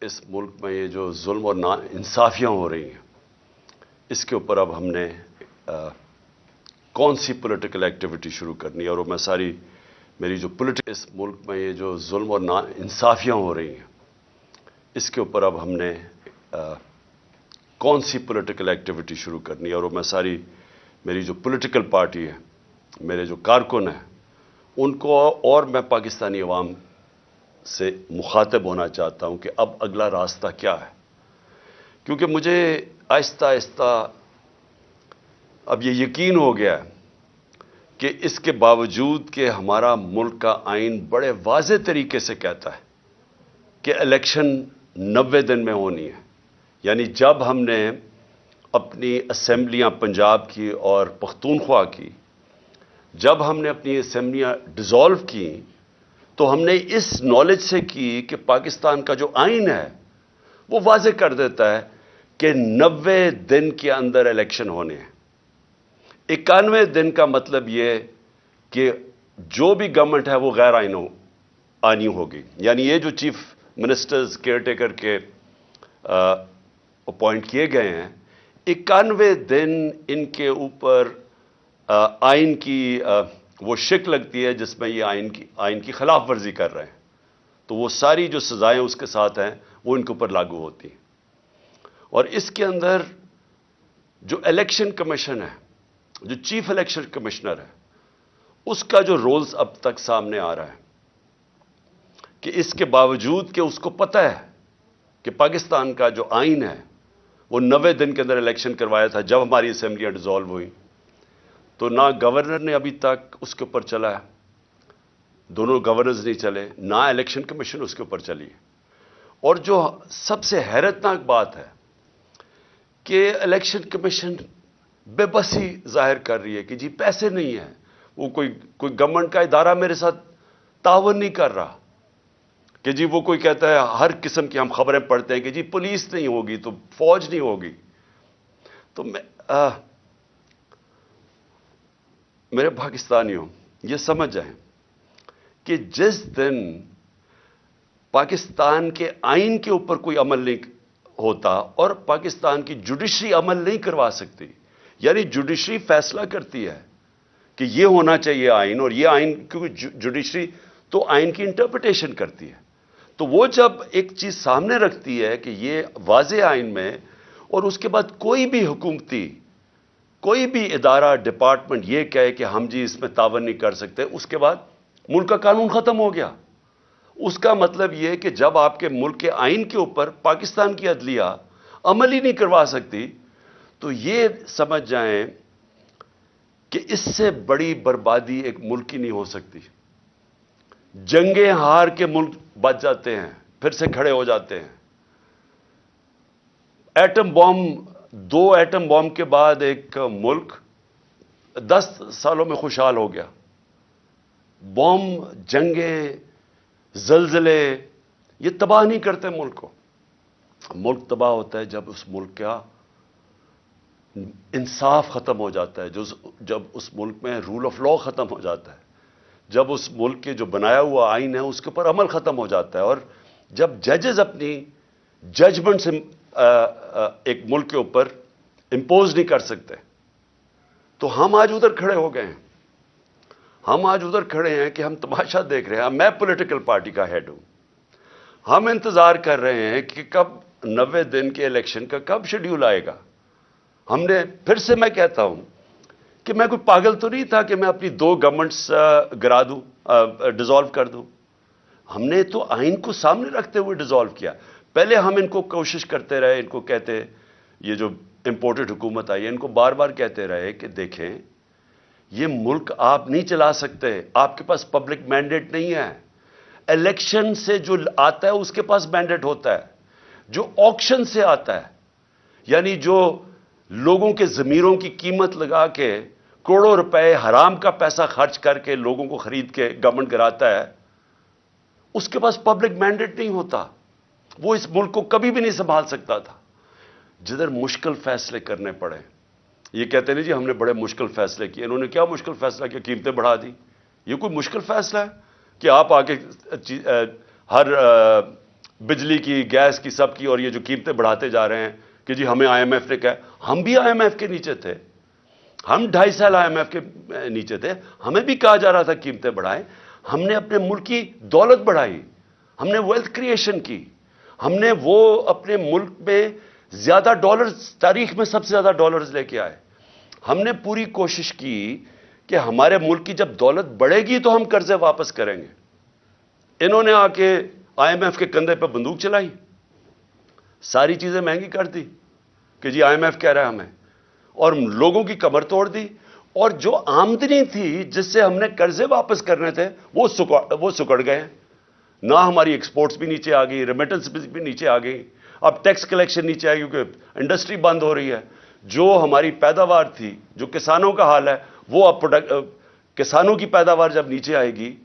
اس ملک میں یہ جو ظلم اور نا انصافیاں ہو رہی ہیں، اس کے اوپر اب ہم نے کون سی پولیٹیکل ایکٹیویٹی شروع کرنی ہے، اور میں ساری میری جو اس ملک میں یہ جو ظلم اور نا انصافیاں ہو رہی ہیں، اس کے اوپر اب ہم نے کون سی پولیٹیکل ایکٹیویٹی شروع کرنی ہے، اور میں ساری میری جو پولیٹیکل پارٹی ہے، میرے جو کارکن ہیں، ان کو اور میں پاکستانی عوام سے مخاطب ہونا چاہتا ہوں کہ اب اگلا راستہ کیا ہے، کیونکہ مجھے آہستہ آہستہ اب یہ یقین ہو گیا ہے کہ اس کے باوجود کہ ہمارا ملک کا آئین بڑے واضح طریقے سے کہتا ہے کہ الیکشن 90 دن میں ہونی ہے، یعنی جب ہم نے اپنی اسمبلیاں پنجاب کی اور پختونخوا کی، جب ہم نے اپنی اسمبلیاں ڈیزالو کی، تو ہم نے اس نالج سے کی کہ پاکستان کا جو آئین ہے وہ واضح کر دیتا ہے کہ 90 دن کے اندر الیکشن ہونے ہیں۔ 91 دن کا مطلب یہ کہ جو بھی گورنمنٹ ہے وہ غیر آئینی ہوگی، یعنی یہ جو چیف منسٹرز کیئر ٹیکر کے اپوائنٹ کیے گئے ہیں، 91 دن ان کے اوپر آئین کی وہ شک لگتی ہے جس میں یہ آئین کی خلاف ورزی کر رہے ہیں، تو وہ ساری جو سزائیں اس کے ساتھ ہیں وہ ان کے اوپر لاگو ہوتی ہیں۔ اور اس کے اندر جو الیکشن کمیشن ہے، جو چیف الیکشن کمشنر ہے، اس کا جو رولز اب تک سامنے آ رہا ہے کہ اس کے باوجود کہ اس کو پتہ ہے کہ پاکستان کا جو آئین ہے وہ 90 دن کے اندر الیکشن کروایا تھا جب ہماری اسمبلیاں ڈیزالو ہوئی، تو نہ گورنر نے ابھی تک اس کے اوپر چلا ہے، دونوں گورنرز نہیں چلے، نہ الیکشن کمیشن اس کے اوپر چلی۔ اور جو سب سے حیرتناک بات ہے کہ الیکشن کمیشن بے بسی ظاہر کر رہی ہے کہ جی پیسے نہیں ہیں، وہ کوئی گورنمنٹ کا ادارہ میرے ساتھ تعاون نہیں کر رہا، کہ جی وہ کوئی کہتا ہے، ہر قسم کی ہم خبریں پڑھتے ہیں کہ جی پولیس نہیں ہوگی تو فوج نہیں ہوگی۔ تو میرے پاکستانیوں یہ سمجھ جائیں کہ جس دن پاکستان کے آئین کے اوپر کوئی عمل نہیں ہوتا اور پاکستان کی جوڈیشری عمل نہیں کروا سکتی، یعنی جوڈیشری فیصلہ کرتی ہے کہ یہ ہونا چاہیے آئین، اور یہ آئین، کیونکہ جوڈیشری تو آئین کی انٹرپریٹیشن کرتی ہے، تو وہ جب ایک چیز سامنے رکھتی ہے کہ یہ واضح آئین میں، اور اس کے بعد کوئی بھی حکومتی کوئی بھی ادارہ ڈپارٹمنٹ یہ کہے کہ ہم جی اس میں تعاون نہیں کر سکتے، اس کے بعد ملک کا قانون ختم ہو گیا۔ اس کا مطلب یہ کہ جب آپ کے ملک کے آئین کے اوپر پاکستان کی عدلیہ عمل ہی نہیں کروا سکتی، تو یہ سمجھ جائیں کہ اس سے بڑی بربادی ایک ملک کی نہیں ہو سکتی۔ جنگیں ہار کے ملک بچ جاتے ہیں، پھر سے کھڑے ہو جاتے ہیں۔ ایٹم بم، 2 ایٹم بم کے بعد ایک ملک 10 سالوں میں خوشحال ہو گیا۔ بم، جنگیں، زلزلے یہ تباہ نہیں کرتے ملک کو۔ ملک تباہ ہوتا ہے جب اس ملک کا انصاف ختم ہو جاتا ہے، جب اس ملک میں رول آف لا ختم ہو جاتا ہے، جب اس ملک کے جو بنایا ہوا آئین ہے اس کے اوپر عمل ختم ہو جاتا ہے، اور جب ججز اپنی ججمنٹ سے ایک ملک کے اوپر امپوز نہیں کر سکتے۔ تو ہم آج ادھر کھڑے ہو گئے ہیں، ہم آج ادھر کھڑے ہیں کہ ہم تماشا دیکھ رہے ہیں۔ میں پولیٹیکل پارٹی کا ہیڈ ہوں، ہم انتظار کر رہے ہیں کہ کب 90 دن کے الیکشن کا کب شیڈیول آئے گا۔ ہم نے پھر سے میں کہتا ہوں کہ میں کوئی پاگل تو نہیں تھا کہ میں اپنی 2 گورنمنٹس گرا دوں، ڈیزالو کر دوں۔ ہم نے تو آئین کو سامنے رکھتے ہوئے ڈیزالو کیا۔ پہلے ہم ان کو کوشش کرتے رہے، ان کو کہتے، یہ جو امپورٹڈ حکومت آئی ہے ان کو بار بار کہتے رہے کہ دیکھیں یہ ملک آپ نہیں چلا سکتے، آپ کے پاس پبلک مینڈیٹ نہیں ہے۔ الیکشن سے جو آتا ہے اس کے پاس مینڈیٹ ہوتا ہے، جو آکشن سے آتا ہے، یعنی جو لوگوں کے ضمیروں کی قیمت لگا کے کروڑوں روپے حرام کا پیسہ خرچ کر کے لوگوں کو خرید کے گورنمنٹ کراتا ہے، اس کے پاس پبلک مینڈیٹ نہیں ہوتا، وہ اس ملک کو کبھی بھی نہیں سنبھال سکتا تھا۔ جدھر مشکل فیصلے کرنے پڑے، یہ کہتے ہیں جی ہم نے بڑے مشکل فیصلے کیے، انہوں نے کیا مشکل فیصلہ کیا؟ قیمتیں بڑھا دی۔ یہ کوئی مشکل فیصلہ ہے کہ آپ آگے ہر بجلی کی، گیس کی، سب کی، اور یہ جو قیمتیں بڑھاتے جا رہے ہیں کہ جی ہمیں آئی ایم ایف نے کہا. ہم بھی آئی ایم ایف کے نیچے تھے، ہم 2.5 سال آئی ایم ایف کے نیچے تھے، ہمیں بھی کہا جا رہا تھا قیمتیں بڑھائیں. ہم نے اپنے ملک کی دولت بڑھائی، ہم نے ویلتھ کریشن کی، ہم نے وہ اپنے ملک میں زیادہ ڈالرز، تاریخ میں سب سے زیادہ ڈالرز لے کے آئے. ہم نے پوری کوشش کی کہ ہمارے ملک کی جب دولت بڑھے گی تو ہم قرضے واپس کریں گے. انہوں نے آ کے آئی ایم ایف کے کندھے پہ بندوق چلائی، ساری چیزیں مہنگی کر دی کہ جی آئی ایم ایف کہہ رہا ہے ہمیں، اور لوگوں کی کمر توڑ دی. اور جو آمدنی تھی جس سے ہم نے قرضے واپس کرنے تھے وہ سکڑ گئے. نہ ہماری ایکسپورٹس بھی نیچے آ گئی، ریمیٹنس بھی نیچے آ گئی، اب ٹیکس کلیکشن نیچے آئے کیونکہ انڈسٹری بند ہو رہی ہے. جو ہماری پیداوار تھی، جو کسانوں کا حال ہے، وہ اب کسانوں کی پیداوار جب نیچے آئے گی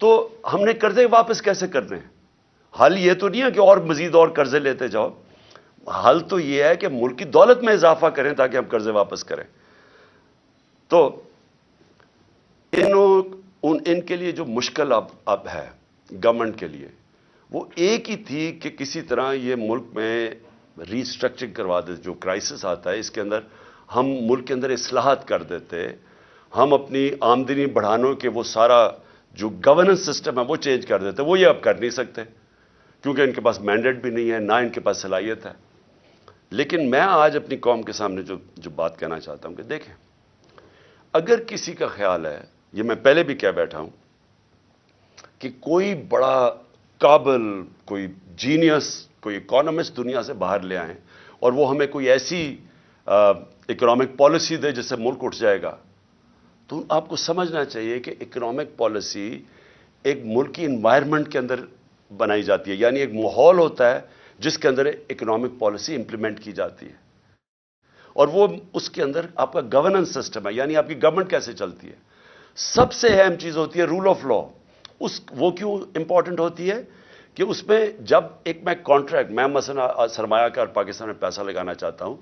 تو ہم نے قرضے واپس کیسے کرنے ہیں؟ حل یہ تو نہیں ہے کہ اور مزید اور قرضے لیتے جاؤ، حل تو یہ ہے کہ ملک کی دولت میں اضافہ کریں تاکہ ہم قرضے واپس کریں. تو ان کے لیے جو مشکل اب ہے گورنمنٹ کے لیے، وہ ایک ہی تھی کہ کسی طرح یہ ملک میں ری اسٹرکچرنگ کروا دے. جو کرائسس آتا ہے اس کے اندر ہم ملک کے اندر اصلاحات کر دیتے، ہم اپنی آمدنی بڑھانے کے وہ سارا جو گورننس سسٹم ہے وہ چینج کر دیتے. وہ یہ اب کر نہیں سکتے کیونکہ ان کے پاس مینڈیٹ بھی نہیں ہے، نہ ان کے پاس صلاحیت ہے. لیکن میں آج اپنی قوم کے سامنے جو بات کہنا چاہتا ہوں کہ دیکھیں، اگر کسی کا خیال ہے، یہ میں پہلے بھی کہہ بیٹھا ہوں، کہ کوئی بڑا قابل، کوئی جینیس، کوئی اکانومسٹ دنیا سے باہر لے آئیں اور وہ ہمیں کوئی ایسی اکنامک پالیسی دے جس سے ملک اٹھ جائے گا، تو آپ کو سمجھنا چاہیے کہ اکنامک پالیسی ایک ملک کی انوائرمنٹ کے اندر بنائی جاتی ہے. یعنی ایک ماحول ہوتا ہے جس کے اندر اکنامک پالیسی امپلیمنٹ کی جاتی ہے، اور وہ اس کے اندر آپ کا گورننس سسٹم ہے، یعنی آپ کی گورنمنٹ کیسے چلتی ہے. سب سے اہم چیز ہوتی ہے رول آف لا. وہ کیوں امپورٹنٹ ہوتی ہے کہ اس میں جب میں کانٹریکٹ، میں مثلا سرمایہ کار پاکستان میں پیسہ لگانا چاہتا ہوں،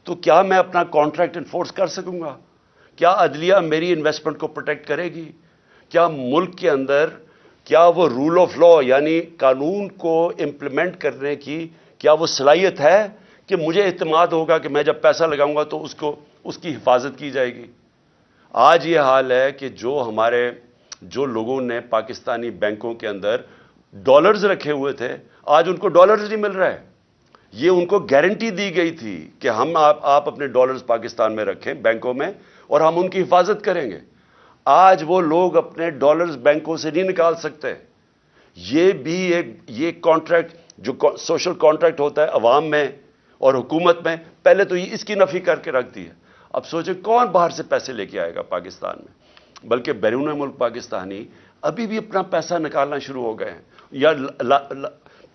تو کیا میں اپنا کانٹریکٹ انفورس کر سکوں گا؟ کیا عدلیہ میری انویسٹمنٹ کو پروٹیکٹ کرے گی؟ کیا ملک کے اندر کیا وہ رول آف لا یعنی قانون کو امپلیمنٹ کرنے کی کیا وہ صلاحیت ہے کہ مجھے اعتماد ہوگا کہ میں جب پیسہ لگاؤں گا تو اس کی حفاظت کی جائے گی؟ آج یہ حال ہے کہ جو لوگوں نے پاکستانی بینکوں کے اندر ڈالرز رکھے ہوئے تھے، آج ان کو ڈالرز نہیں مل رہے. یہ ان کو گارنٹی دی گئی تھی کہ آپ اپنے ڈالرز پاکستان میں رکھیں بینکوں میں اور ہم ان کی حفاظت کریں گے. آج وہ لوگ اپنے ڈالرز بینکوں سے نہیں نکال سکتے. یہ کانٹریکٹ جو سوشل کانٹریکٹ ہوتا ہے عوام میں اور حکومت میں، پہلے تو اس کی نفی کر کے رکھ دی ہے. اب سوچیں کون باہر سے پیسے لے کے آئے گا پاکستان میں؟ بلکہ بیرون ملک پاکستانی ابھی بھی اپنا پیسہ نکالنا شروع ہو گئے ہیں یا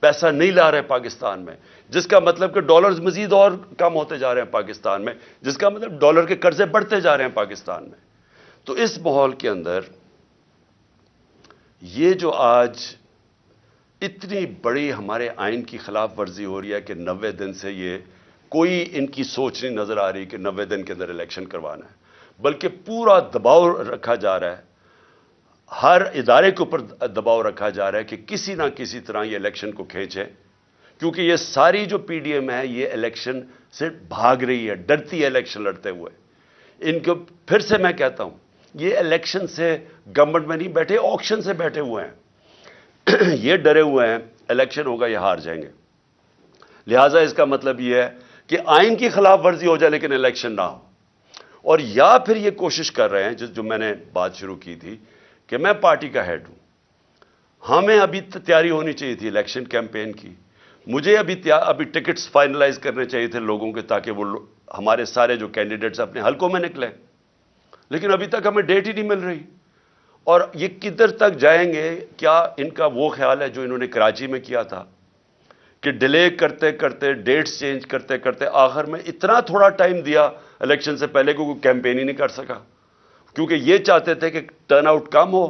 پیسہ نہیں لا رہے پاکستان میں، جس کا مطلب کہ ڈالرز مزید اور کم ہوتے جا رہے ہیں پاکستان میں، جس کا مطلب ڈالر کے قرضے بڑھتے جا رہے ہیں پاکستان میں. تو اس ماحول کے اندر یہ جو آج اتنی بڑی ہمارے آئین کی خلاف ورزی ہو رہی ہے کہ 90 دن سے یہ کوئی ان کی سوچ نہیں نظر آ رہی کہ 90 دن کے اندر الیکشن کروانا ہے، بلکہ پورا دباؤ رکھا جا رہا ہے، ہر ادارے کے اوپر دباؤ رکھا جا رہا ہے کہ کسی نہ کسی طرح یہ الیکشن کو کھینچے، کیونکہ یہ ساری جو پی ڈی ایم ہے یہ الیکشن سے بھاگ رہی ہے، ڈرتی ہے الیکشن لڑتے ہوئے. ان کو پھر سے میں کہتا ہوں، یہ الیکشن سے گورنمنٹ میں نہیں بیٹھے، آکشن سے بیٹھے ہوئے ہیں. یہ ڈرے ہوئے ہیں الیکشن ہوگا یہ ہار جائیں گے. لہٰذا اس کا مطلب یہ ہے کہ آئین کی خلاف ورزی ہو جائے لیکن الیکشن نہ ہو. اور یا پھر یہ کوشش کر رہے ہیں جو میں نے بات شروع کی تھی کہ میں پارٹی کا ہیڈ ہوں، ہمیں ابھی تیاری ہونی چاہیے تھی الیکشن کیمپین کی، مجھے ابھی ٹکٹس فائنلائز کرنے چاہیے تھے لوگوں کے تاکہ وہ ہمارے سارے جو کینڈیڈیٹس اپنے حلقوں میں نکلیں، لیکن ابھی تک ہمیں ڈیٹ ہی نہیں مل رہی. اور یہ کدھر تک جائیں گے؟ کیا ان کا وہ خیال ہے جو انہوں نے کراچی میں کیا تھا کہ ڈیلے کرتے کرتے، ڈیٹس چینج کرتے کرتے آخر میں اتنا تھوڑا ٹائم دیا الیکشن سے پہلے کو کوئی کیمپین ہی نہیں کر سکا، کیونکہ یہ چاہتے تھے کہ ٹرن آؤٹ کم ہو.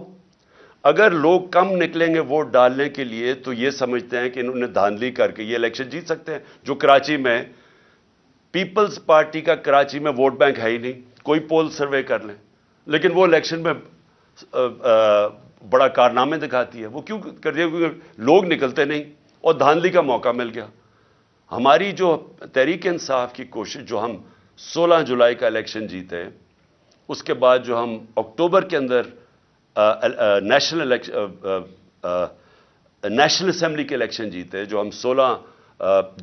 اگر لوگ کم نکلیں گے ووٹ ڈالنے کے لیے تو یہ سمجھتے ہیں کہ انہوں نے دھاندلی کر کے یہ الیکشن جیت سکتے ہیں. جو کراچی میں پیپلز پارٹی کا کراچی میں ووٹ بینک ہے ہی نہیں، کوئی پول سروے کر لیں، لیکن وہ الیکشن میں بڑا کارنامے دکھاتی ہے. وہ کیوں کرتی ہے؟ کیونکہ لوگ نکلتے نہیں، اور دھاندلی کا موقع مل گیا. ہماری جو تحریک انصاف کی کوشش، جو ہم 16 جولائی کا الیکشن جیتے، اس کے بعد جو ہم اکتوبر کے اندر نیشنل اسمبلی کے الیکشن جیتے، جو ہم 16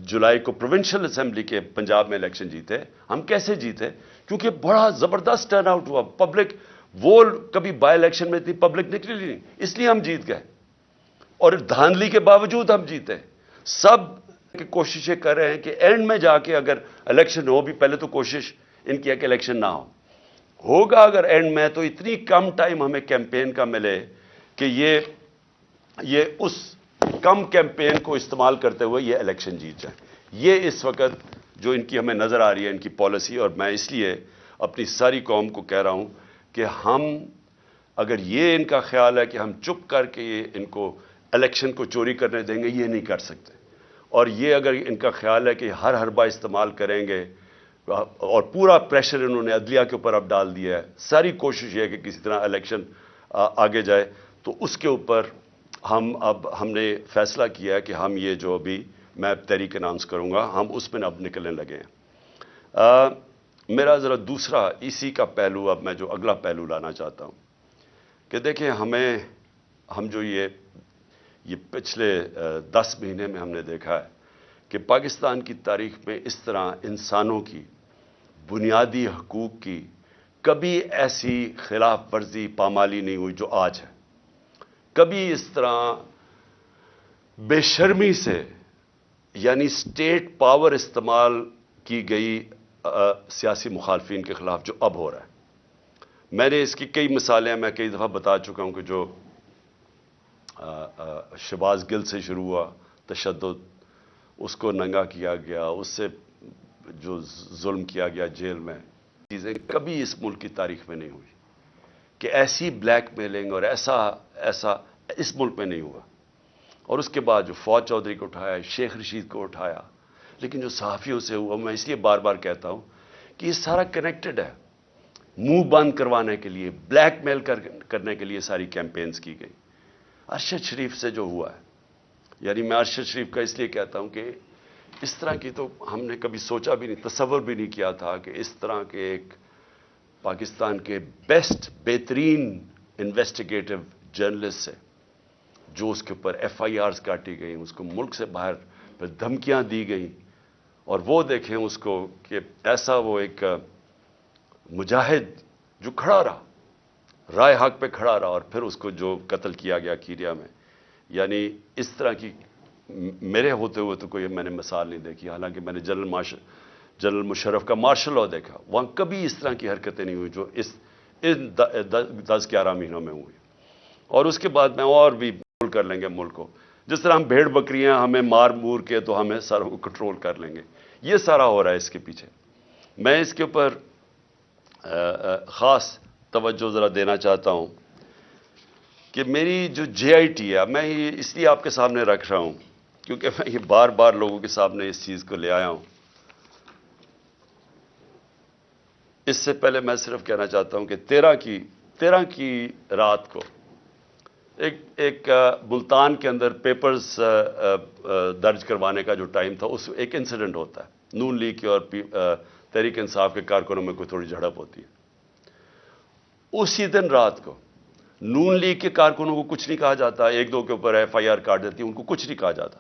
جولائی کو پروونشل اسمبلی کے پنجاب میں الیکشن جیتے، ہم کیسے جیتے؟ کیونکہ بڑا زبردست ٹرن آؤٹ ہوا. پبلک، وہ کبھی بائی الیکشن میں اتنی پبلک نکلی نہیں، اس لیے ہم جیت گئے. اور دھاندلی کے باوجود ہم جیتے. سب کوششیں کر رہے ہیں کہ اینڈ میں جا کے اگر الیکشن ہو بھی، پہلے تو کوشش ان کی ہے کہ الیکشن نہ ہوگا اگر اینڈ میں تو اتنی کم ٹائم ہمیں کیمپین کا ملے کہ یہ اس کم کیمپین کو استعمال کرتے ہوئے یہ الیکشن جیت جائیں. یہ اس وقت جو ان کی ہمیں نظر آ رہی ہے، ان کی پالیسی. اور میں اس لیے اپنی ساری قوم کو کہہ رہا ہوں کہ ہم، اگر یہ ان کا خیال ہے کہ ہم چپ کر کے ان کو الیکشن کو چوری کرنے دیں گے، یہ نہیں کر سکتے. اور یہ اگر ان کا خیال ہے کہ ہر حربہ استعمال کریں گے، اور پورا پریشر انہوں نے عدلیہ کے اوپر اب ڈال دیا ہے، ساری کوشش یہ ہے کہ کسی طرح الیکشن آگے جائے، تو اس کے اوپر ہم نے فیصلہ کیا ہے کہ ہم یہ جو ابھی میں تحریک اناؤنس کروں گا، ہم اس میں اب نکلنے لگے ہیں. میرا ذرا دوسرا اسی کا پہلو، اب میں جو اگلا پہلو لانا چاہتا ہوں کہ دیکھیں، ہم جو یہ پچھلے 10 مہینے میں ہم نے دیکھا ہے کہ پاکستان کی تاریخ میں اس طرح انسانوں کی بنیادی حقوق کی کبھی ایسی خلاف ورزی، پامالی نہیں ہوئی جو آج ہے. کبھی اس طرح بے شرمی سے، یعنی اسٹیٹ پاور استعمال کی گئی سیاسی مخالفین کے خلاف جو اب ہو رہا ہے. میں نے اس کی کئی مثالیں میں کئی دفعہ بتا چکا ہوں کہ جو شہباز گل سے شروع ہوا تشدد، اس کو ننگا کیا گیا، اس سے جو ظلم کیا گیا جیل میں، چیزیں کبھی اس ملک کی تاریخ میں نہیں ہوئی کہ ایسی بلیک میلنگ اور ایسا اس ملک میں نہیں ہوا. اور اس کے بعد جو فواد چودھری کو اٹھایا، شیخ رشید کو اٹھایا، لیکن جو صحافیوں سے ہوا، میں اس لیے بار بار کہتا ہوں کہ یہ سارا کنیکٹڈ ہے. منہ بند کروانے کے لیے، بلیک میل کرنے کے لیے ساری کیمپینز کی گئی. ارشد شریف سے جو ہوا ہے، یعنی میں ارشد شریف کا اس لیے کہتا ہوں کہ اس طرح کی تو ہم نے کبھی سوچا بھی نہیں، تصور بھی نہیں کیا تھا کہ اس طرح کے ایک پاکستان کے بیسٹ، بہترین انویسٹیگیٹو جرنلسٹ سے جو اس کے اوپر FIRs کاٹی گئیں، اس کو ملک سے باہر پھر دھمکیاں دی گئیں، اور وہ دیکھیں اس کو کہ ایسا وہ ایک مجاہد جو کھڑا رہا، رائے حق پہ کھڑا رہا، اور پھر اس کو جو قتل کیا گیا کیریا میں. یعنی اس طرح کی میرے ہوتے ہوئے تو کوئی میں نے مثال نہیں دیکھی. حالانکہ میں نے جنرل مشرف کا مارشل لاء دیکھا، وہاں کبھی اس طرح کی حرکتیں نہیں ہوئی جو اس 10-11 مہینوں میں ہوئی. اور اس کے بعد میں اور بھی کنٹرول کر لیں گے ملک کو، جس طرح ہم بھیڑ بکریاں ہمیں مار مور کے تو ہمیں ساروں کو کنٹرول کر لیں گے. یہ سارا ہو رہا ہے اس کے پیچھے. میں اس کے اوپر خاص توجہ ذرا دینا چاہتا ہوں کہ میری جو JIT ہے، میں یہ اس لیے آپ کے سامنے رکھ رہا ہوں کیونکہ میں یہ بار بار لوگوں کے سامنے اس چیز کو لے آیا ہوں. اس سے پہلے میں صرف کہنا چاہتا ہوں کہ 13 کی رات کو ایک ملتان کے اندر پیپرز درج کروانے کا جو ٹائم تھا، اس ایک انسیڈنٹ ہوتا ہے. نون لیگ کے اور تحریک انصاف کے کارکنوں میں کوئی تھوڑی جھڑپ ہوتی ہے. اسی دن رات کو نون لیگ کے کارکنوں کو کچھ نہیں کہا جاتا، 1-2 کے اوپر FIR کاٹ دیتی، ان کو کچھ نہیں کہا جاتا.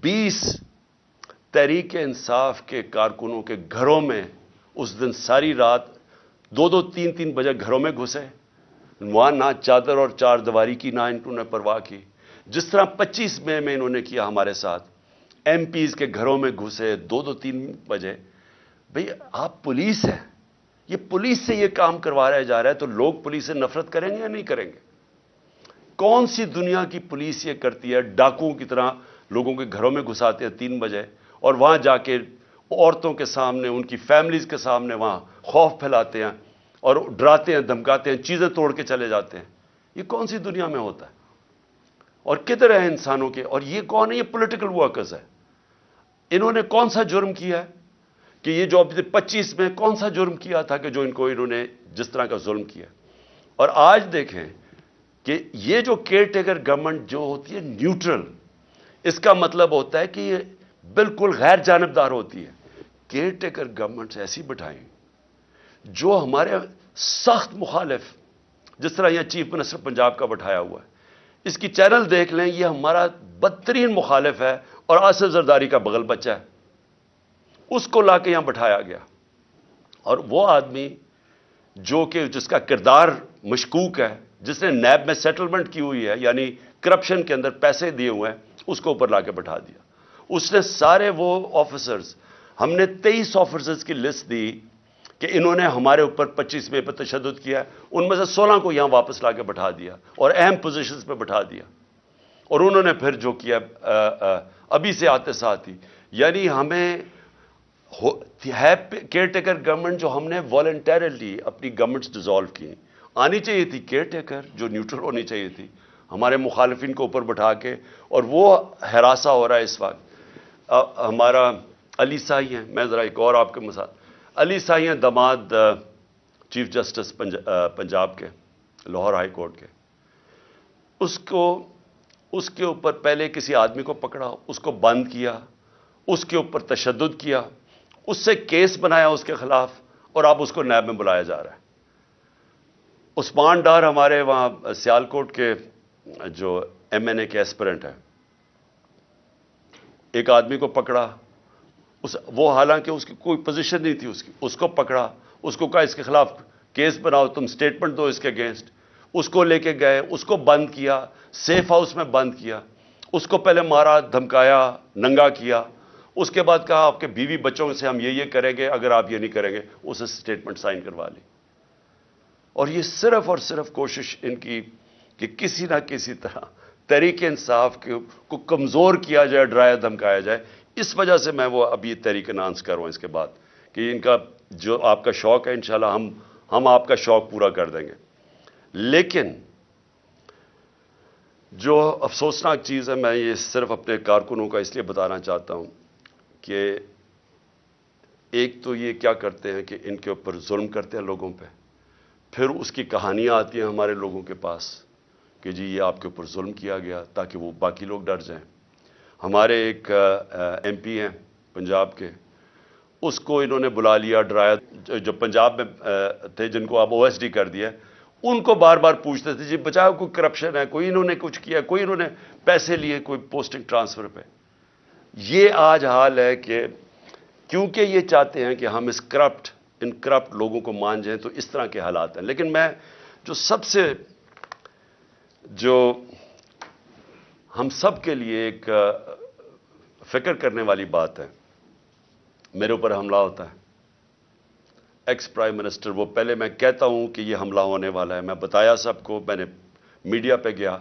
20 تحریک انصاف کے کارکنوں کے گھروں میں اس دن ساری رات 2-2, 3-3 بجے گھروں میں گھسے. وہاں نہ چادر اور چار دیواری کی نہ انہوں نے پرواہ کی. جس طرح 25 مئی میں انہوں نے کیا ہمارے ساتھ، MPs کے گھروں میں گھسے 2-2, 3 بجے. بھئی آپ پولیس ہیں، یہ پولیس سے یہ کام کروایا جا رہا ہے، تو لوگ پولیس سے نفرت کریں گے یا نہیں کریں گے؟ کون سی دنیا کی پولیس یہ کرتی ہے؟ ڈاکوؤں کی طرح لوگوں کے گھروں میں گھساتے ہیں 3 بجے، اور وہاں جا کے عورتوں کے سامنے، ان کی فیملیز کے سامنے وہاں خوف پھیلاتے ہیں اور ڈراتے ہیں، دھمکاتے ہیں، چیزیں توڑ کے چلے جاتے ہیں. یہ کون سی دنیا میں ہوتا ہے؟ اور کدھر ہے انسانوں کے؟ اور یہ کون ہے؟ یہ پولیٹیکل ورکرز ہے. انہوں نے کون سا جرم کیا ہے کہ یہ جو 25 میں کون سا جرم کیا تھا کہ جو انہوں نے جس طرح کا ظلم کیا؟ اور آج دیکھیں کہ یہ جو کیئر ٹیکر گورنمنٹ جو ہوتی ہے نیوٹرل، اس کا مطلب ہوتا ہے کہ یہ بالکل غیر جانبدار ہوتی ہے. کیئر ٹیکر گورنمنٹس ایسی بٹھائیں جو ہمارے سخت مخالف، جس طرح یہ چیف منسٹر پنجاب کا بٹھایا ہوا ہے، اس کی چینل دیکھ لیں، یہ ہمارا بدترین مخالف ہے اور آصف زرداری کا بغل بچہ ہے. اس کو لا کے یہاں بٹھایا گیا، اور وہ آدمی جو کہ جس کا کردار مشکوک ہے، جس نے نیب میں سیٹلمنٹ کی ہوئی ہے، یعنی کرپشن کے اندر پیسے دیے ہوئے ہیں، اس کو اوپر لا کے بٹھا دیا. اس نے سارے وہ آفیسرز، ہم نے 23 آفیسرز کی لسٹ دی کہ انہوں نے ہمارے اوپر 25 مئی پر تشدد کیا ہے، ان میں سے 16 کو یہاں واپس لا کے بٹھا دیا اور اہم پوزیشنز پہ بٹھا دیا. اور انہوں نے پھر جو کیا ابھی سے آتے ساتھ ہی، یعنی ہمیں ہے کیئر ٹیکر گورنمنٹ جو ہم نے والنٹیرلی اپنی گورنمنٹس ڈیزالو کی. آنی چاہیے تھی کیئر ٹیکر جو نیوٹرل ہونی چاہیے تھی، ہمارے مخالفین کو اوپر بٹھا کے. اور وہ ہراساں ہو رہا ہے اس وقت. ہمارا علی سائی ہیں، میں ذرا ایک اور آپ کے مثال، علی سائی ہیں داماد چیف جسٹس پنجاب کے، لاہور ہائی کورٹ کے. اس کے اوپر پہلے کسی آدمی کو پکڑا، اس کو بند کیا، اس کے اوپر تشدد کیا، اس سے کیس بنایا اس کے خلاف، اور اب اس کو نیب میں بلایا جا رہا ہے. عثمان ڈار ہمارے وہاں سیالکوٹ کے جو ایم این اے کے ایسپرنٹ ہیں، ایک آدمی کو پکڑا، وہ حالانکہ اس کی کوئی پوزیشن نہیں تھی، اس کو پکڑا، اس کو کہا اس کے خلاف کیس بناؤ، تم سٹیٹمنٹ دو اس کے اگینسٹ. اس کو لے کے گئے، اس کو بند کیا، سیف ہاؤس میں بند کیا، اس کو پہلے مارا، دھمکایا، ننگا کیا. اس کے بعد کہا آپ کے بیوی بچوں سے ہم یہ کریں گے، اگر آپ یہ نہیں کریں گے. اسے سٹیٹمنٹ سائن کروا لی. اور یہ صرف اور صرف کوشش ان کی کہ کسی نہ کسی طرح تحریک انصاف کو کمزور کیا جائے، ڈرایا دھمکایا جائے. اس وجہ سے میں وہ اب یہ تحریک اناؤنس کر رہا ہوں اس کے بعد کہ ان کا جو آپ کا شوق ہے انشاءاللہ ہم آپ کا شوق پورا کر دیں گے. لیکن جو افسوسناک چیز ہے، میں یہ صرف اپنے کارکنوں کا اس لیے بتانا چاہتا ہوں کہ ایک تو یہ کیا کرتے ہیں کہ ان کے اوپر ظلم کرتے ہیں لوگوں پہ، پھر اس کی کہانیاں آتی ہیں ہمارے لوگوں کے پاس کہ جی یہ آپ کے اوپر ظلم کیا گیا تاکہ وہ باقی لوگ ڈر جائیں. ہمارے ایک ایم پی ہیں پنجاب کے، اس کو انہوں نے بلا لیا، ڈرایا. جو پنجاب میں تھے جن کو اب او ایس ڈی کر دیا، ان کو بار بار پوچھتے تھے جی بچاؤ، کوئی کرپشن ہے، کوئی انہوں نے کچھ کیا، کوئی انہوں نے پیسے لیے کوئی پوسٹنگ ٹرانسفر پہ. یہ آج حال ہے کہ کیونکہ یہ چاہتے ہیں کہ ہم ان کرپٹ لوگوں کو مان جائیں، تو اس طرح کے حالات ہیں. لیکن میں جو سب سے جو ہم سب کے لیے ایک فکر کرنے والی بات ہے، میرے اوپر حملہ ہوتا ہے، ایکس پرائم منسٹر، وہ پہلے میں کہتا ہوں کہ یہ حملہ ہونے والا ہے، میں بتایا سب کو، میں نے میڈیا پہ گیا.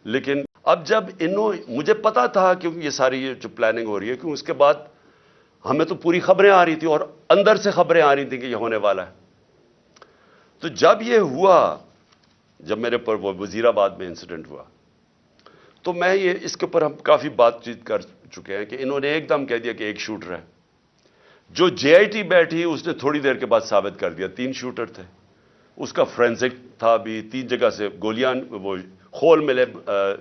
لیکن اب جب مجھے پتا تھا کہ یہ ساری جو پلاننگ ہو رہی ہے، کیوں اس کے بعد ہمیں تو پوری خبریں آ رہی تھی اور اندر سے خبریں آ رہی تھیں کہ یہ ہونے والا ہے. تو جب یہ ہوا، جب میرے پر وہ وزیر آباد میں انسیڈنٹ ہوا، تو میں اس کے اوپر ہم کافی بات چیت کر چکے ہیں کہ انہوں نے ایک دم کہہ دیا کہ ایک شوٹر ہے. جو جے آئی ٹی بیٹھی اس نے تھوڑی دیر کے بعد ثابت کر دیا 3 شوٹر تھے. اس کا فرینزک تھا بھی، 3 جگہ سے گولیاں، وہ خول ملے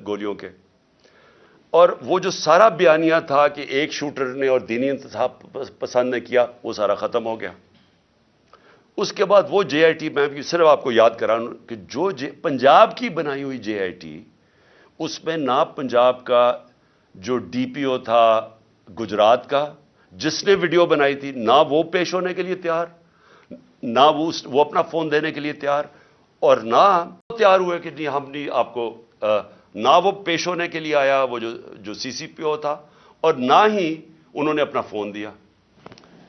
گولیوں کے. اور وہ جو سارا بیانیہ تھا کہ ایک شوٹر نے اور دینی انتصاب پسند نے کیا، وہ سارا ختم ہو گیا. اس کے بعد وہ جے آئی ٹی، میں بھی صرف آپ کو یاد کراؤں کہ جو پنجاب کی بنائی ہوئی جے آئی ٹی، اس میں نہ پنجاب کا جو ڈی پی او تھا گجرات کا، جس نے ویڈیو بنائی تھی، نہ وہ پیش ہونے کے لیے تیار، نہ وہ اپنا فون دینے کے لیے تیار، اور نہ تیار ہوئے کہ نہیں ہم نہیں آپ کو، نہ وہ پیش ہونے کے لیے آیا وہ جو سی سی پی او تھا، اور نہ ہی انہوں نے اپنا فون دیا.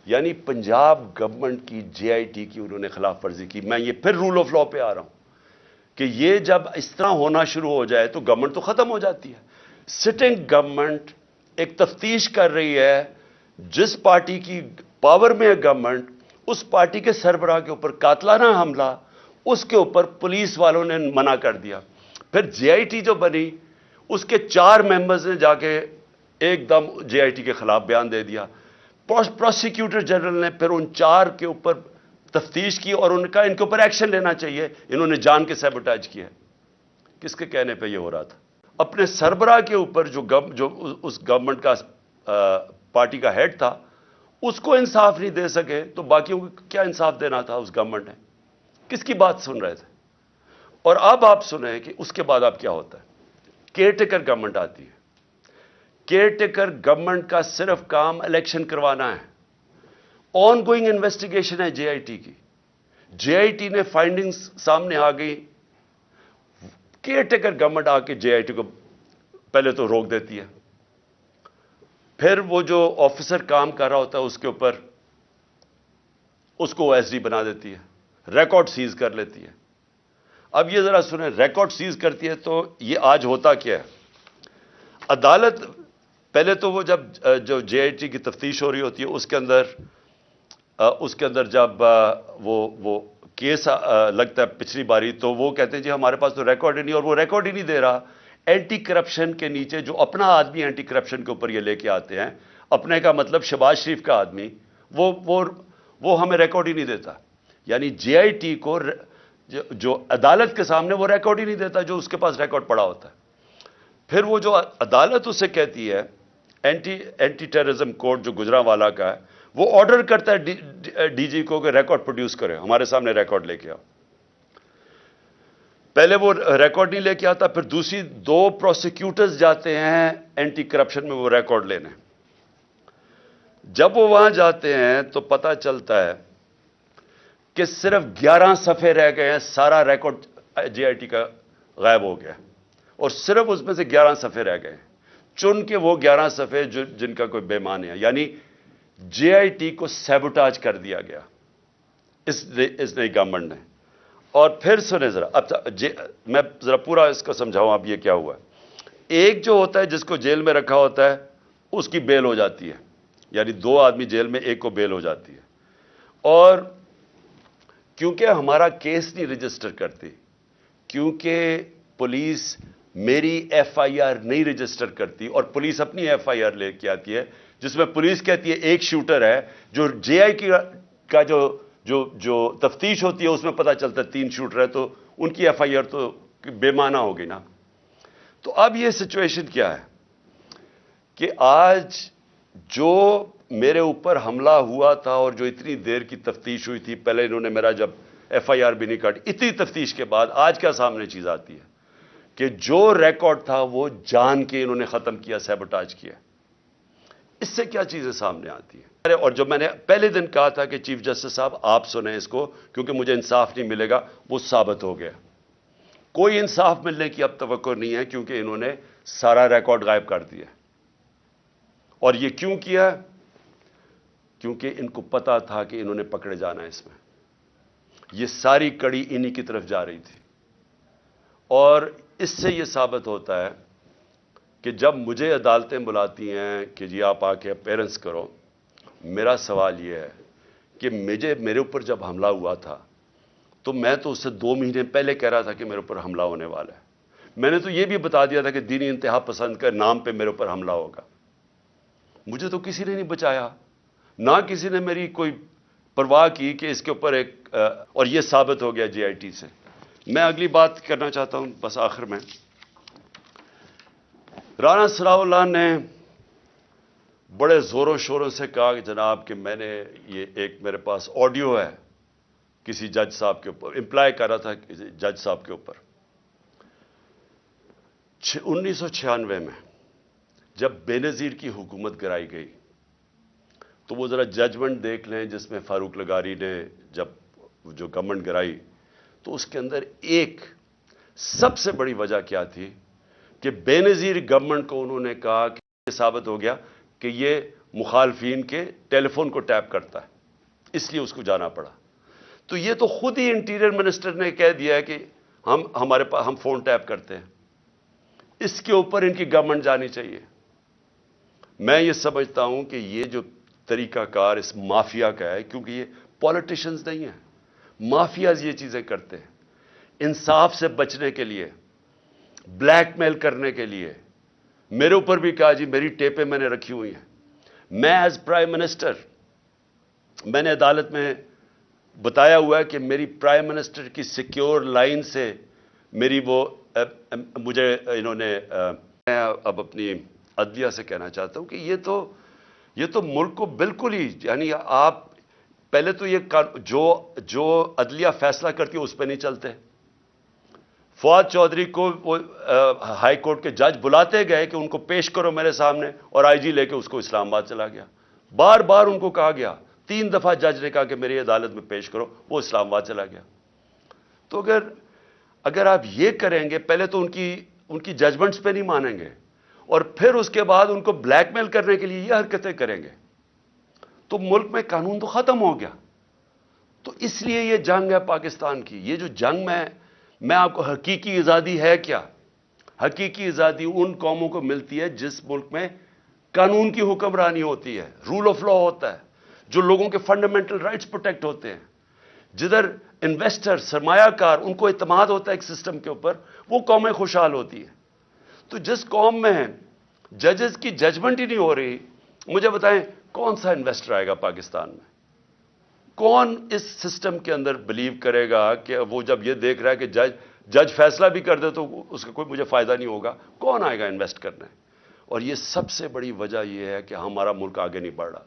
یعنی پنجاب گورنمنٹ کی جے آئی ٹی کی انہوں نے خلاف ورزی کی. میں یہ پھر رول آف لا پہ آ رہا ہوں کہ یہ جب اس طرح ہونا شروع ہو جائے تو گورنمنٹ تو ختم ہو جاتی ہے. سٹنگ گورنمنٹ ایک تفتیش کر رہی ہے، جس پارٹی کی پاور میں ہے گورنمنٹ، اس پارٹی کے سربراہ کے اوپر قاتلانہ حملہ، اس کے اوپر پولیس والوں نے منع کر دیا. پھر جے آئی ٹی جو بنی، اس کے 4 ممبرز نے جا کے ایک دم جے آئی ٹی کے خلاف بیان دے دیا. پروسیکیوٹر جنرل نے پھر ان 4 کے اوپر تفتیش کی اور ان کے اوپر ایکشن لینا چاہیے، انہوں نے جان کے سیبوٹیج کیا. کس کے کہنے پہ یہ ہو رہا تھا؟ اپنے سربراہ کے اوپر جو اس گورنمنٹ کا پارٹی کا ہیڈ تھا اس کو انصاف نہیں دے سکے تو باقیوں کو کیا انصاف دینا تھا اس گورنمنٹ نے؟ کس کی بات سن رہے تھے؟ اور اب آپ سنیں کہ اس کے بعد اب کیا ہوتا ہے. کیئر ٹیکر گورنمنٹ آتی ہے. کیئر ٹیکر گورنمنٹ کا صرف کام الیکشن کروانا ہے. آن گوئنگ انویسٹیگیشن ہے جے آئی ٹی کی. جے آئی ٹی نے فائنڈنگز سامنے آ گئی. کیئر ٹیکر گورنمنٹ آ کے جے آئی ٹی کو پہلے تو روک دیتی ہے. پھر وہ جو آفیسر کام کر رہا ہوتا ہے اس کے اوپر اس کو او ایس ڈی بنا دیتی ہے. ریکارڈ سیز کر لیتی ہے. اب یہ ذرا سنیں, ریکارڈ سیز کرتی ہے تو یہ آج ہوتا کیا ہے؟ عدالت پہلے تو وہ جو جے آئی ٹی کی تفتیش ہو رہی ہوتی ہے اس کے اندر جب وہ کیس لگتا ہے پچھلی باری تو وہ کہتے ہیں جی ہمارے پاس تو ریکارڈ ہی نہیں, اور وہ ریکارڈ ہی نہیں دے رہا. اینٹی کرپشن کے نیچے جو اپنا آدمی اینٹی کرپشن کے اوپر یہ لے کے آتے ہیں, اپنے کا مطلب شہباز شریف کا آدمی, وہ ہمیں ریکارڈ ہی نہیں دیتا. یعنی جے آئی ٹی کو جو عدالت کے سامنے وہ ریکارڈ ہی نہیں دیتا جو اس کے پاس ریکارڈ پڑا ہوتا ہے. پھر وہ جو عدالت اسے کہتی ہے, اینٹی ٹیررزم کورٹ جو گجرانوالہ کا ہے, وہ آرڈر کرتا ہے ڈی جی کو کہ ریکارڈ پروڈیوس کرے, ہمارے سامنے ریکارڈ لے کے آؤ. پہلے وہ ریکارڈ نہیں لے کے آتا, پھر دوسری 2 پروسیکیوٹرز جاتے ہیں اینٹی کرپشن میں وہ ریکارڈ لینے. جب وہ وہاں جاتے ہیں تو پتہ چلتا ہے کہ صرف 11 صفحے رہ گئے ہیں, سارا ریکارڈ جے آئی ٹی کا غائب ہو گیا, اور صرف اس میں سے 11 صفحے رہ گئے. چن کے وہ 11 صفحے جن کا کوئی بے معنی ہے. یعنی جے آئی ٹی کو سیبوٹاج کر دیا گیا اس نئی گورنمنٹ نے. اور پھر سنیں ذرا, اب میں ذرا پورا اس کو سمجھاؤں اب یہ کیا ہوا ہے. ایک جو ہوتا ہے جس کو جیل میں رکھا ہوتا ہے اس کی بیل ہو جاتی ہے, یعنی 2 آدمی جیل میں, ایک کو بیل ہو جاتی ہے. اور کیونکہ ہمارا کیس نہیں رجسٹر کرتی, کیونکہ پولیس میری ایف آئی آر نہیں رجسٹر کرتی, اور پولیس اپنی ایف آئی آر لے کے آتی ہے جس میں پولیس کہتی ہے ایک شوٹر ہے, جو جے آئی کا جو تفتیش ہوتی ہے اس میں پتہ چلتا ہے 3 شوٹر ہے, تو ان کی ایف آئی آر تو بے معنی ہوگی نا. تو اب یہ سچویشن کیا ہے کہ آج جو میرے اوپر حملہ ہوا تھا اور جو اتنی دیر کی تفتیش ہوئی تھی, پہلے انہوں نے میرا جب ایف آئی آر بھی نہیں کاٹی, اتنی تفتیش کے بعد آج کیا سامنے چیز آتی ہے کہ جو ریکارڈ تھا وہ جان کے انہوں نے ختم کیا, سیبوٹاج کیا. اس سے کیا چیزیں سامنے آتی ہیں؟ اور جو میں نے پہلے دن کہا تھا کہ چیف جسٹس صاحب آپ سنیں اس کو کیونکہ مجھے انصاف نہیں ملے گا, وہ ثابت ہو گیا. کوئی انصاف ملنے کی اب توقع نہیں ہے کیونکہ انہوں نے سارا ریکارڈ غائب کر دیا. اور یہ کیوں کیا؟ کیونکہ ان کو پتا تھا کہ انہوں نے پکڑے جانا ہے. اس میں یہ ساری کڑی انہی کی طرف جا رہی تھی. اور اس سے یہ ثابت ہوتا ہے کہ جب مجھے عدالتیں بلاتی ہیں کہ جی آپ آ کے اپیرنس کرو, میرا سوال یہ ہے کہ میرے اوپر جب حملہ ہوا تھا تو میں تو اس سے 2 مہینے پہلے کہہ رہا تھا کہ میرے اوپر حملہ ہونے والا ہے. میں نے تو یہ بھی بتا دیا تھا کہ دینی انتہا پسند کے نام پہ میرے اوپر حملہ ہوگا. مجھے تو کسی نے نہیں بچایا, نہ کسی نے میری کوئی پرواہ کی کہ اس کے اوپر ایک اور یہ ثابت ہو گیا جے آئی ٹی سے. میں اگلی بات کرنا چاہتا ہوں بس آخر میں. رانا ثناء اللہ نے بڑے زوروں شوروں سے کہا کہ جناب کہ میں نے یہ ایک میرے پاس آڈیو ہے کسی جج صاحب کے اوپر, امپلائی کر رہا تھا جج صاحب کے اوپر. 1996 میں جب بے نظیر کی حکومت گرائی گئی تو وہ ذرا ججمنٹ دیکھ لیں جس میں فاروق لغاری نے جب جو گورنمنٹ گرائی تو اس کے اندر ایک سب سے بڑی وجہ کیا تھی کہ بے نظیر گورنمنٹ کو انہوں نے کہا کہ یہ ثابت ہو گیا کہ یہ مخالفین کے ٹیلی فون کو ٹیپ کرتا ہے, اس لیے اس کو جانا پڑا. تو یہ تو خود ہی انٹیریئر منسٹر نے کہہ دیا ہے کہ ہم فون ٹیپ کرتے ہیں. اس کے اوپر ان کی گورنمنٹ جانی چاہیے. میں یہ سمجھتا ہوں کہ یہ جو طریقہ کار اس مافیا کا ہے, کیونکہ یہ پولیٹیشنز نہیں ہیں, مافیاز یہ چیزیں کرتے ہیں انصاف سے بچنے کے لیے, بلیک میل کرنے کے لیے. میرے اوپر بھی کہا جی میری ٹیپیں میں نے رکھی ہوئی ہیں. میں ایز پرائم منسٹر میں نے عدالت میں بتایا ہوا ہے کہ میری پرائم منسٹر کی سیکیور لائن سے میری وہ مجھے انہوں نے میں اب اپنی عدلیہ سے کہنا چاہتا ہوں کہ یہ تو ملک کو بالکل ہی، یعنی آپ پہلے تو یہ جو عدلیہ فیصلہ کرتی ہے اس پہ نہیں چلتے. فواد چودھری کو وہ ہائی کورٹ کے جج بلاتے گئے کہ ان کو پیش کرو میرے سامنے، اور آئی جی لے کے اس کو اسلام آباد چلا گیا. بار بار ان کو کہا گیا، 3 دفعہ جج نے کہا کہ میری عدالت میں پیش کرو، وہ اسلام آباد چلا گیا. تو اگر آپ یہ کریں گے، پہلے تو ان کی ججمنٹس پہ نہیں مانیں گے، اور پھر اس کے بعد ان کو بلیک میل کرنے کے لیے یہ حرکتیں کریں گے، تو ملک میں قانون تو ختم ہو گیا. تو اس لیے یہ جنگ ہے پاکستان کی. یہ جو جنگ میں آپ کو حقیقی آزادی ہے کیا؟ حقیقی آزادی ان قوموں کو ملتی ہے جس ملک میں قانون کی حکمرانی ہوتی ہے، رول آف لا ہوتا ہے، جو لوگوں کے فنڈامنٹل رائٹس پروٹیکٹ ہوتے ہیں، جدھر انویسٹر، سرمایہ کار، ان کو اعتماد ہوتا ہے ایک سسٹم کے اوپر، وہ قومیں خوشحال ہوتی ہیں. تو جس قوم میں ججز کی ججمنٹ ہی نہیں ہو رہی، مجھے بتائیں کون سا انویسٹر آئے گا پاکستان میں؟ کون اس سسٹم کے اندر بلیو کرے گا کہ وہ جب یہ دیکھ رہا ہے کہ جج فیصلہ بھی کر دے تو اس کا کوئی مجھے فائدہ نہیں ہوگا؟ کون آئے گا انویسٹ کرنے؟ اور یہ سب سے بڑی وجہ یہ ہے کہ ہمارا ملک آگے نہیں بڑھ رہا.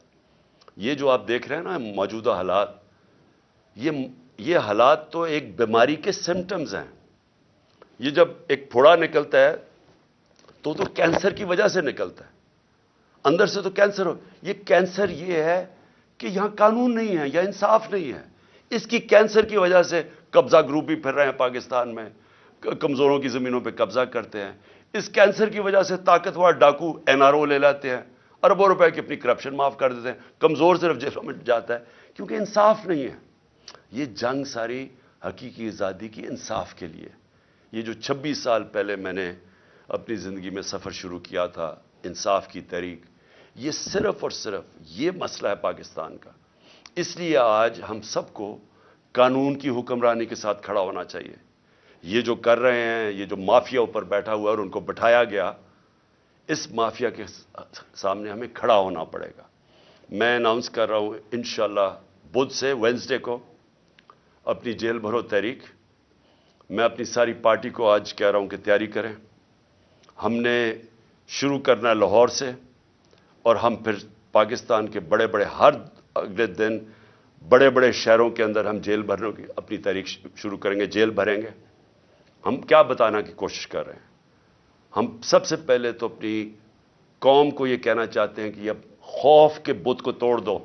یہ جو آپ دیکھ رہے ہیں نا موجودہ حالات، یہ حالات تو ایک بیماری کے سمٹمز ہیں. یہ جب ایک پھوڑا نکلتا ہے تو کینسر کی وجہ سے نکلتا ہے، اندر سے تو کینسر ہو. یہ کینسر یہ ہے کہ یہاں قانون نہیں ہے یا انصاف نہیں ہے. اس کی کینسر کی وجہ سے قبضہ گروپ بھی پھر رہے ہیں پاکستان میں، کمزوروں کی زمینوں پہ قبضہ کرتے ہیں. اس کینسر کی وجہ سے طاقتور ڈاکو NRO لے لیتے ہیں، اربوں روپے کی اپنی کرپشن معاف کر دیتے ہیں. کمزور صرف جیلوں میں جاتا ہے کیونکہ انصاف نہیں ہے. یہ جنگ ساری حقیقی آزادی کی انصاف کے لیے. یہ جو 26 سال پہلے میں نے اپنی زندگی میں سفر شروع کیا تھا، انصاف کی تحریک، یہ صرف اور صرف یہ مسئلہ ہے پاکستان کا. اس لیے آج ہم سب کو قانون کی حکمرانی کے ساتھ کھڑا ہونا چاہیے. یہ جو کر رہے ہیں، یہ جو مافیا اوپر بیٹھا ہوا ہے اور ان کو بٹھایا گیا، اس مافیا کے سامنے ہمیں کھڑا ہونا پڑے گا. میں اناؤنس کر رہا ہوں انشاءاللہ بدھ سے وینسڈے کو اپنی جیل بھرو تحریک. میں اپنی ساری پارٹی کو آج کہہ رہا ہوں کہ تیاری کریں. ہم نے شروع کرنا ہے لاہور سے، اور ہم پھر پاکستان کے بڑے بڑے ہر اگلے دن بڑے بڑے شہروں کے اندر ہم جیل بھرنے کی اپنی تحریک شروع کریں گے، جیل بھریں گے. ہم کیا بتانا کی کوشش کر رہے ہیں؟ ہم سب سے پہلے تو اپنی قوم کو یہ کہنا چاہتے ہیں کہ اب خوف کے بت کو توڑ دو.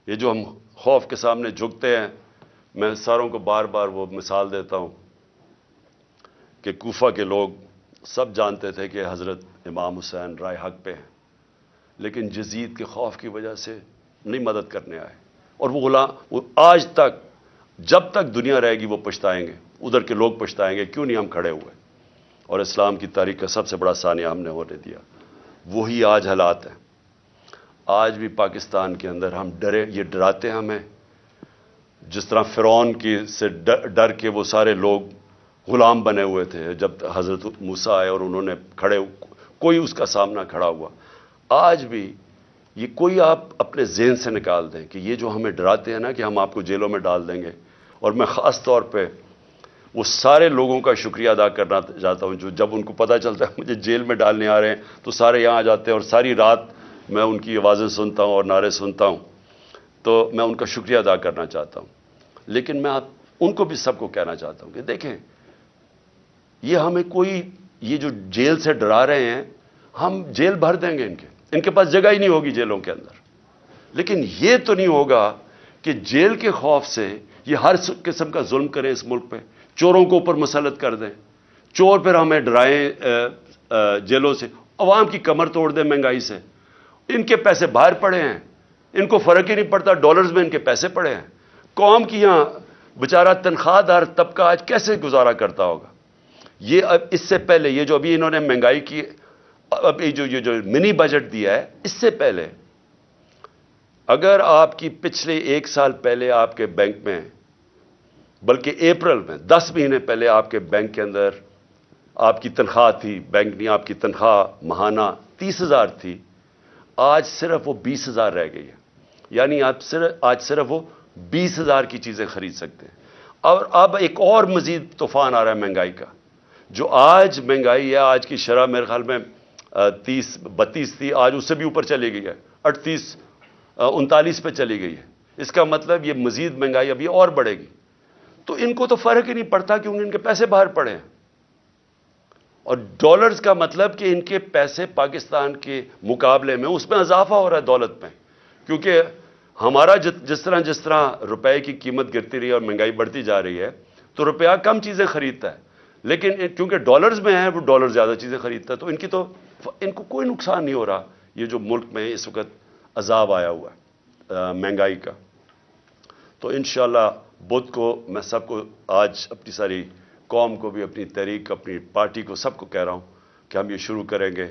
یہ جو ہم خوف کے سامنے جھکتے ہیں، میں ساروں کو بار بار وہ مثال دیتا ہوں کہ کوفہ کے لوگ سب جانتے تھے کہ حضرت امام حسین رائے حق پہ ہیں، لیکن یزید کے خوف کی وجہ سے نہیں مدد کرنے آئے. اور وہ آج تک، جب تک دنیا رہے گی وہ پچھتائیں گے، ادھر کے لوگ پچھتائیں گے کیوں نہیں ہم کھڑے ہوئے. اور اسلام کی تاریخ کا سب سے بڑا سانیہ ہم نے ہونے دیا. وہی آج حالات ہیں. آج بھی پاکستان کے اندر ہم یہ ڈراتے ہیں ہمیں، جس طرح فرعون سے ڈر کے وہ سارے لوگ غلام بنے ہوئے تھے جب حضرت موسیٰ آئے اور انہوں نے کوئی اس کا سامنا کھڑا ہوا. آج بھی یہ کوئی آپ اپنے ذہن سے نکال دیں کہ یہ جو ہمیں ڈراتے ہیں نا کہ ہم آپ کو جیلوں میں ڈال دیں گے. اور میں خاص طور پہ وہ سارے لوگوں کا شکریہ ادا کرنا چاہتا ہوں جو جب ان کو پتہ چلتا ہے مجھے جیل میں ڈالنے آ رہے ہیں تو سارے یہاں آ جاتے ہیں اور ساری رات میں ان کی آوازیں سنتا ہوں اور نعرے سنتا ہوں. تو میں ان کا شکریہ ادا کرنا چاہتا ہوں. لیکن میں ان کو بھی سب کو کہنا چاہتا ہوں کہ دیکھیں، یہ ہمیں یہ جو جیل سے ڈرا رہے ہیں، ہم جیل بھر دیں گے ان کے پاس جگہ ہی نہیں ہوگی جیلوں کے اندر. لیکن یہ تو نہیں ہوگا کہ جیل کے خوف سے یہ ہر قسم کا ظلم کریں اس ملک پہ، چوروں کو اوپر مسلط کر دیں، چور پھر ہمیں ڈرائیں جیلوں سے، عوام کی کمر توڑ دیں مہنگائی سے. ان کے پیسے باہر پڑے ہیں، ان کو فرق ہی نہیں پڑتا، ڈالرز میں ان کے پیسے پڑے ہیں. قوم کی یہاں بیچارہ تنخواہ دار طبقہ آج کیسے گزارا کرتا ہوگا؟ یہ اس سے پہلے یہ جو ابھی انہوں نے مہنگائی کی، ابھی یہ جو منی بجٹ دیا ہے، اس سے پہلے اگر آپ کی پچھلے 1 سال پہلے آپ کے بینک میں، بلکہ اپریل میں 10 مہینے پہلے آپ کے بینک کے اندر آپ کی تنخواہ تھی، بینک نہیں، آپ کی تنخواہ ماہانہ 30,000 تھی، آج صرف وہ 20,000 رہ گئی ہے. یعنی آج صرف وہ 20,000 کی چیزیں خرید سکتے ہیں. اور اب ایک اور مزید طوفان آ رہا ہے مہنگائی کا. جو آج مہنگائی ہے، آج کی شرح میرے خیال میں 30-32 تھی، آج اس سے بھی اوپر چلی گئی ہے، 38-39 پہ چلی گئی ہے۔ اس کا مطلب یہ مزید مہنگائی ابھی اور بڑھے گی۔ تو ان کو تو فرق ہی نہیں پڑتا کیونکہ ان کے پیسے باہر پڑے ہیں، اور ڈالرز کا مطلب کہ ان کے پیسے پاکستان کے مقابلے میں اس میں اضافہ ہو رہا ہے دولت میں، کیونکہ ہمارا جس طرح روپے کی قیمت گرتی رہی ہے اور مہنگائی بڑھتی جا رہی ہے تو روپیہ کم چیزیں خریدتا ہے، لیکن کیونکہ ڈالرز میں ہے وہ ڈالر زیادہ چیزیں خریدتا ہے، تو ان کو کوئی نقصان نہیں ہو رہا۔ یہ جو ملک میں اس وقت عذاب آیا ہوا ہے مہنگائی کا، تو انشاءاللہ بدھ کو میں سب کو آج اپنی ساری قوم کو بھی، اپنی تحریک، اپنی پارٹی کو، سب کو کہہ رہا ہوں کہ ہم یہ شروع کریں گے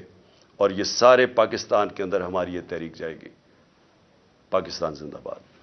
اور یہ سارے پاکستان کے اندر ہماری یہ تحریک جائے گی۔ پاکستان زندہ باد۔